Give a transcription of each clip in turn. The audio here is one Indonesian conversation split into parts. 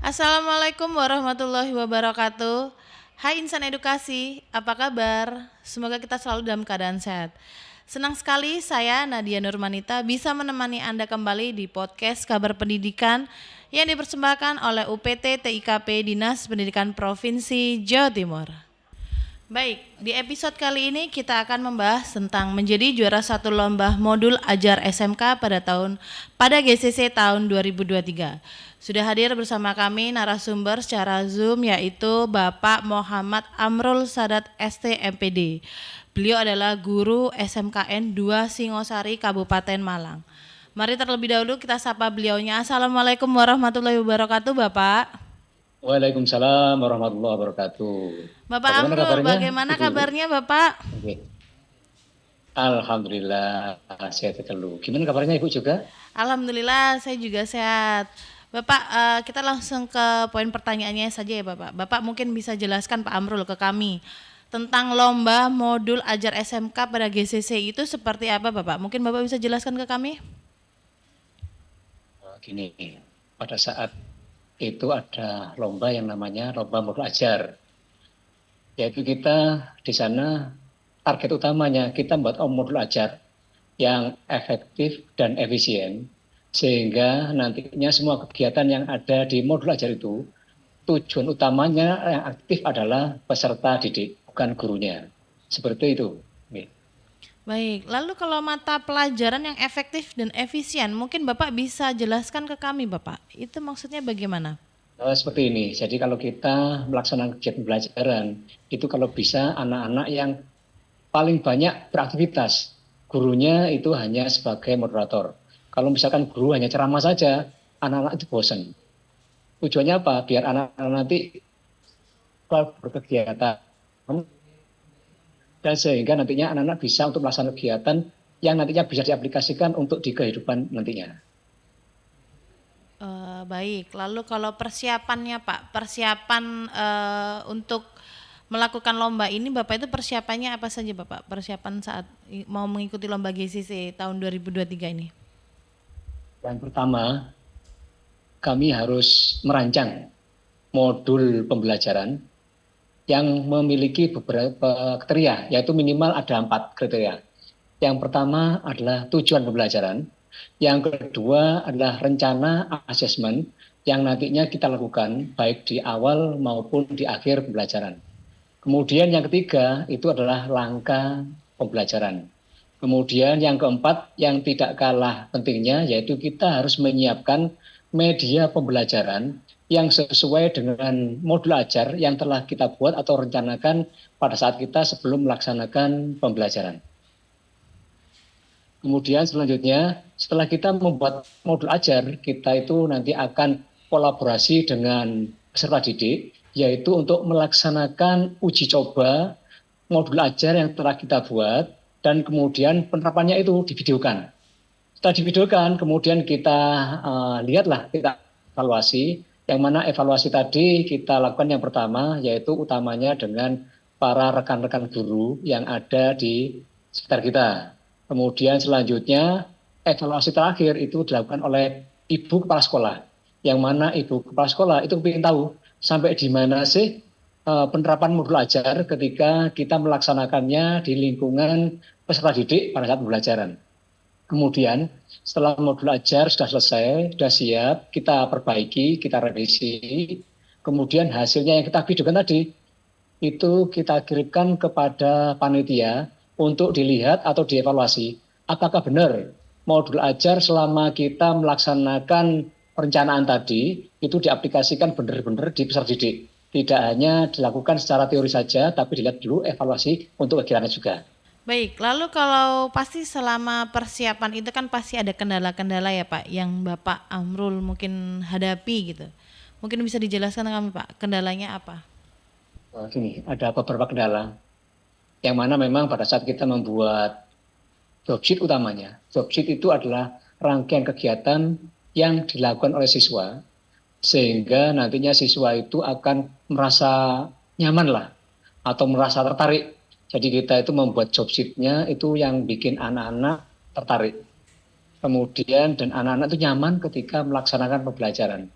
Assalamualaikum warahmatullahi wabarakatuh. Hai insan edukasi, apa kabar? Semoga kita selalu dalam keadaan sehat. Senang sekali saya Nadia Nurmanita bisa menemani Anda kembali di podcast Kabar Pendidikan yang dipersembahkan oleh UPT TIKP Dinas Pendidikan Provinsi Jawa Timur. Baik, di episode kali ini kita akan membahas tentang menjadi juara satu lomba modul ajar SMK pada GCC tahun 2023. Sudah hadir bersama kami narasumber secara Zoom yaitu Bapak Muhammad Amrul Sadat ST MPD. Beliau adalah guru SMKN 2 Singosari Kabupaten Malang. Mari terlebih dahulu kita sapa beliaunya. Assalamualaikum warahmatullahi wabarakatuh, Bapak. Waalaikumsalam warahmatullahi wabarakatuh. Bapak Bagaimana Amrul, kabarnya, bagaimana Ibu-ibu? kabarnya, Bapak? Oke. Alhamdulillah sehat selalu. Gimana kabarnya Ibu juga? Alhamdulillah saya juga sehat. Bapak, kita langsung ke poin pertanyaannya saja ya Bapak. Bapak mungkin bisa jelaskan Pak Amrul ke kami tentang lomba modul ajar SMK pada GCC itu seperti apa Bapak? Mungkin Bapak bisa jelaskan ke kami? Gini, pada saat itu ada lomba yang namanya lomba modul ajar. Yaitu kita di sana target utamanya kita membuat modul ajar yang efektif dan efisien sehingga nantinya semua kegiatan yang ada di modul ajar itu tujuan utamanya yang aktif adalah peserta didik, bukan gurunya. Seperti itu. Oke. Baik, lalu kalau mata pelajaran yang efektif dan efisien, mungkin Bapak bisa jelaskan ke kami Bapak. Itu maksudnya bagaimana? Seperti ini. Jadi kalau kita melaksanakan kegiatan pembelajaran, itu kalau bisa anak-anak yang paling banyak beraktivitas. Gurunya itu hanya sebagai moderator. Kalau misalkan guru hanya ceramah saja, anak-anak itu bosan. Tujuannya apa? Biar anak-anak nanti berkegiatan dan sehingga nantinya anak-anak bisa untuk melaksanakan kegiatan yang nantinya bisa diaplikasikan untuk di kehidupan nantinya. Baik, lalu kalau persiapannya Pak, persiapan untuk melakukan lomba ini Bapak itu persiapannya apa saja Bapak? Persiapan saat mau mengikuti lomba GCC tahun 2023 ini. Yang pertama, kami harus merancang modul pembelajaran yang memiliki beberapa kriteria, yaitu minimal ada 4 kriteria. Yang pertama adalah tujuan pembelajaran, yang kedua adalah rencana asesmen yang nantinya kita lakukan baik di awal maupun di akhir pembelajaran. Kemudian yang ketiga itu adalah langkah pembelajaran. Kemudian yang keempat yang tidak kalah pentingnya yaitu kita harus menyiapkan media pembelajaran yang sesuai dengan modul ajar yang telah kita buat atau rencanakan pada saat kita sebelum melaksanakan pembelajaran. Kemudian selanjutnya setelah kita membuat modul ajar, kita itu nanti akan kolaborasi dengan peserta didik, yaitu untuk melaksanakan uji coba modul ajar yang telah kita buat, dan kemudian penerapannya itu divideokan. Setelah divideokan, kemudian kita lihatlah, kita evaluasi, yang mana evaluasi tadi kita lakukan yang pertama, yaitu utamanya dengan para rekan-rekan guru yang ada di sekitar kita. Kemudian selanjutnya evaluasi terakhir itu dilakukan oleh ibu kepala sekolah. Yang mana ibu kepala sekolah itu ingin tahu sampai di mana sih penerapan modul ajar ketika kita melaksanakannya di lingkungan peserta didik pada saat pembelajaran. Kemudian setelah modul ajar sudah selesai, sudah siap, kita perbaiki, kita revisi. Kemudian hasilnya yang kita videokan tadi itu kita kirimkan kepada panitia untuk dilihat atau dievaluasi apakah benar modul ajar selama kita melaksanakan perencanaan tadi itu diaplikasikan benar-benar di peserta didik. Tidak hanya dilakukan secara teori saja, tapi dilihat dulu evaluasi untuk kegiatannya juga. Baik, lalu kalau pasti selama persiapan itu kan pasti ada kendala-kendala ya Pak yang Bapak Amrul mungkin hadapi gitu. Mungkin bisa dijelaskan ke kami Pak, kendalanya apa? Gini, ada beberapa kendala yang mana memang pada saat kita membuat job sheet utamanya, job sheet itu adalah rangkaian kegiatan yang dilakukan oleh siswa sehingga nantinya siswa itu akan merasa nyaman lah atau merasa tertarik. Jadi kita itu membuat job sheet-nya itu yang bikin anak-anak tertarik. Kemudian dan anak-anak itu nyaman ketika melaksanakan pembelajaran.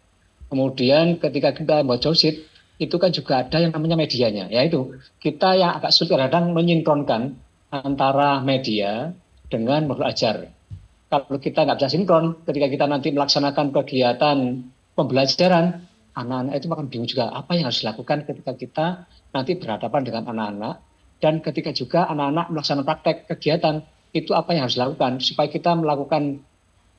Kemudian ketika kita membuat job sheet, itu kan juga ada yang namanya medianya, yaitu kita yang agak sulit kadang menyinkronkan antara media dengan modul ajar. Kalau kita nggak bisa sinkron, ketika kita nanti melaksanakan kegiatan pembelajaran, anak-anak itu akan bingung juga apa yang harus dilakukan ketika kita nanti berhadapan dengan anak-anak, dan ketika juga anak-anak melaksanakan praktek kegiatan, itu apa yang harus dilakukan supaya kita melakukan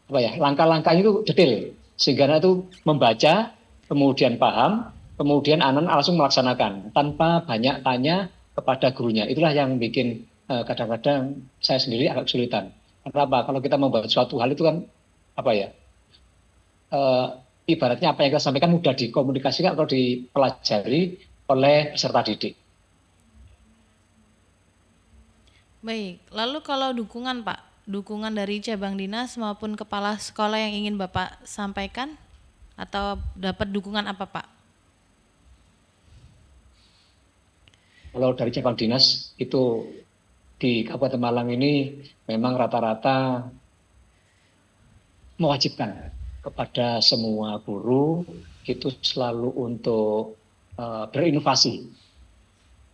apa ya langkah-langkahnya itu detail sehingga anak itu membaca kemudian paham kemudian anak langsung melaksanakan tanpa banyak tanya kepada gurunya. Itulah yang bikin kadang-kadang saya sendiri agak kesulitan. Kenapa? Kalau kita membuat suatu hal itu kan apa ya eh, ibaratnya apa yang kita sampaikan mudah dikomunikasikan atau dipelajari oleh peserta didik. Baik, lalu kalau dukungan Pak, dukungan dari cabang dinas maupun kepala sekolah yang ingin Bapak sampaikan atau dapat dukungan apa Pak? Kalau dari cabang dinas itu di Kabupaten Malang ini memang rata-rata mewajibkan kepada semua guru itu selalu untuk berinovasi.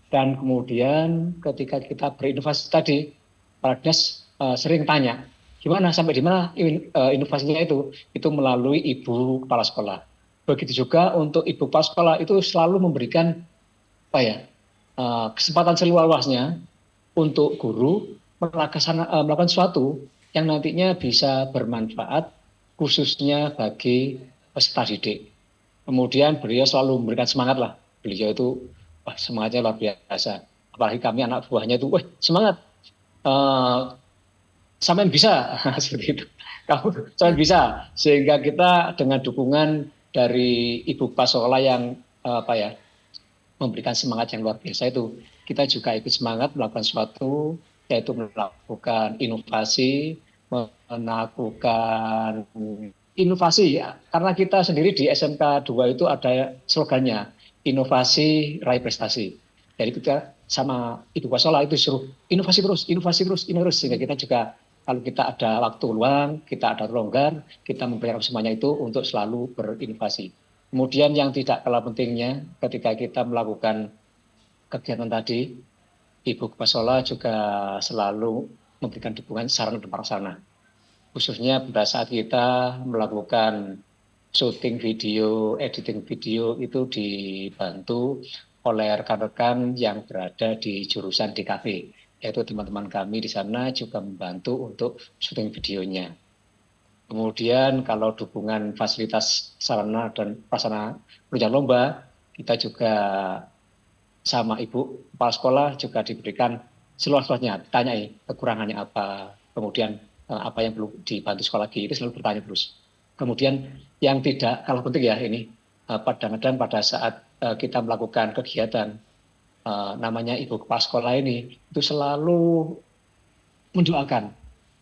Dan kemudian ketika kita berinovasi tadi, Pak Dinas sering tanya, gimana sampai di mana inovasinya itu melalui ibu kepala sekolah. Begitu juga untuk ibu kepala sekolah itu selalu memberikan apa ya kesempatan seluas-luasnya untuk guru melakukan sesuatu yang nantinya bisa bermanfaat khususnya bagi peserta didik. Kemudian beliau selalu memberikan semangat lah. Beliau itu wah, semangatnya luar biasa. Apalagi kami anak buahnya itu, wah semangat. Uh, Sampai bisa seperti itu. Kamu sampai bisa sehingga kita dengan dukungan dari ibu kepala sekolah yang apa ya memberikan semangat yang luar biasa itu kita juga ikut semangat melakukan sesuatu yaitu melakukan inovasi, melakukan inovasi ya. Karena kita sendiri di SMK 2 itu ada slogannya inovasi raih prestasi. Jadi kita sama ibu Wasola itu suruh inovasi terus, inovasi terus, inovasi terus sehingga kita juga kalau kita ada waktu luang, kita ada longgar, kita mempersiapkan semuanya itu untuk selalu berinovasi. Kemudian yang tidak kalah pentingnya ketika kita melakukan kegiatan tadi, Ibu Kepala juga selalu memberikan dukungan sarana dan prasarana. Khususnya pada saat kita melakukan syuting video, editing video itu dibantu oleh rekan-rekan yang berada di jurusan DKV, yaitu teman-teman kami di sana juga membantu untuk syuting videonya. Kemudian kalau dukungan fasilitas sarana dan prasarana penunjang lomba, kita juga sama Ibu Kepala Sekolah juga diberikan seluas-luasnya, tanyai kekurangannya apa, kemudian apa yang perlu dibantu sekolah lagi, itu selalu bertanya terus. Kemudian yang tidak kalah penting ya ini, kadang-kadang pada saat kita melakukan kegiatan, namanya Ibu Kepala Sekolah ini, itu selalu mendoakan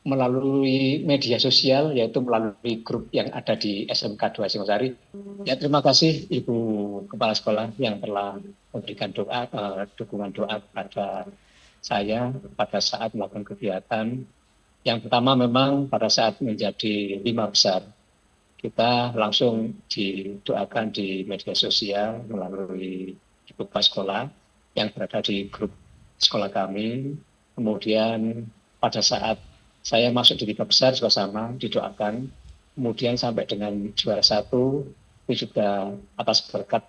melalui media sosial, yaitu melalui grup yang ada di SMK 2 Singosari. Ya, terima kasih Ibu Kepala Sekolah yang telah memberikan dukungan doa kepada saya pada saat melakukan kegiatan. Yang pertama memang pada saat menjadi 5 besar, kita langsung didoakan di media sosial melalui Ibu Kepala Sekolah yang berada di grup sekolah kami. Kemudian pada saat saya masuk di 5 besar juga sama didoakan. Kemudian sampai dengan juara 1 itu juga atas berkat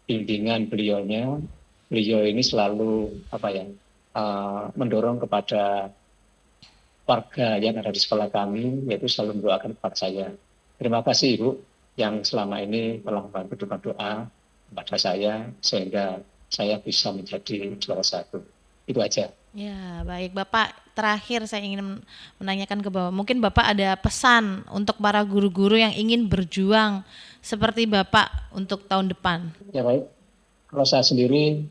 bimbingan beliaunya. Beliau ini selalu mendorong kepada warga yang ada di sekolah kami, yaitu selalu mendoakan kepada saya. Terima kasih Ibu yang selama ini telah membantu doa kepada saya sehingga saya bisa menjadi juara 1. Itu aja. Ya, baik Bapak. Terakhir saya ingin menanyakan ke Bapak, mungkin Bapak ada pesan untuk para guru-guru yang ingin berjuang seperti Bapak untuk tahun depan? Ya baik, kalau saya sendiri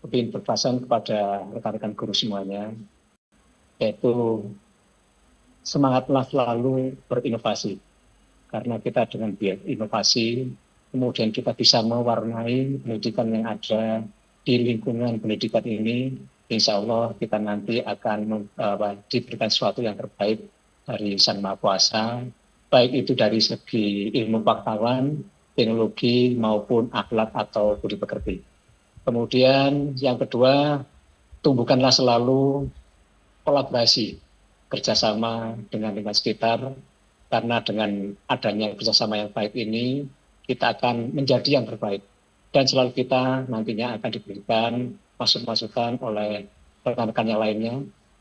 ingin berpesan kepada rekan-rekan guru semuanya, yaitu semangatlah selalu berinovasi. Karena kita dengan inovasi, kemudian kita bisa mewarnai pendidikan yang ada di lingkungan pendidikan ini. Insya Allah kita nanti akan diberikan sesuatu yang terbaik dari Sang Maha Kuasa, baik itu dari segi ilmu pengetahuan teknologi maupun akhlak atau budi pekerti. Kemudian yang kedua, tumbuhkanlah selalu kolaborasi, kerjasama dengan lingkungan sekitar, karena dengan adanya kerjasama yang baik ini, kita akan menjadi yang terbaik. Dan selalu kita nantinya akan diberikan masukan-masukan oleh rekan-rekan yang lainnya.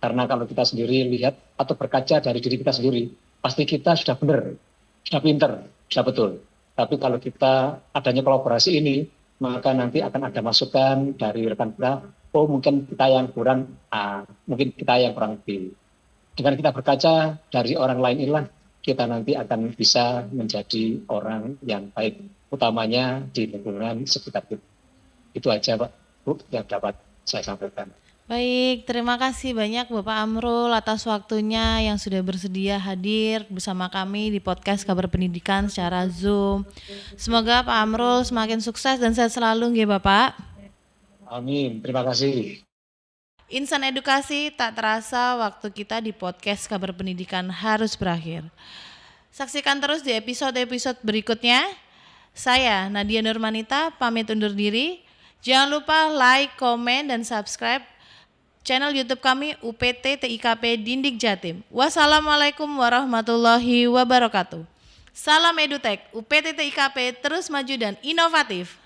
Karena kalau kita sendiri lihat atau berkaca dari diri kita sendiri, pasti kita sudah benar, sudah pinter, sudah betul. Tapi kalau kita adanya kolaborasi ini, maka nanti akan ada masukan dari rekan kita, oh mungkin kita yang kurang A, mungkin kita yang kurang B. Dengan kita berkaca dari orang lain inilah, kita nanti akan bisa menjadi orang yang baik, utamanya di lingkungan sekitar kita. Itu aja Pak, Bu, yang dapat saya sampaikan. Baik, terima kasih banyak Bapak Amrul atas waktunya yang sudah bersedia hadir bersama kami di podcast Kabar Pendidikan secara Zoom. Semoga Pak Amrul semakin sukses dan sehat selalu nggih Bapak. Amin, terima kasih. Insan edukasi, tak terasa waktu kita di podcast Kabar Pendidikan harus berakhir. Saksikan terus di episode-episode berikutnya. Saya Nadia Nurmanita pamit undur diri. Jangan lupa like, komen, dan subscribe channel YouTube kami UPT TIKP Dindik Jatim. Wassalamualaikum warahmatullahi wabarakatuh. Salam Edutek, UPT TIKP terus maju dan inovatif.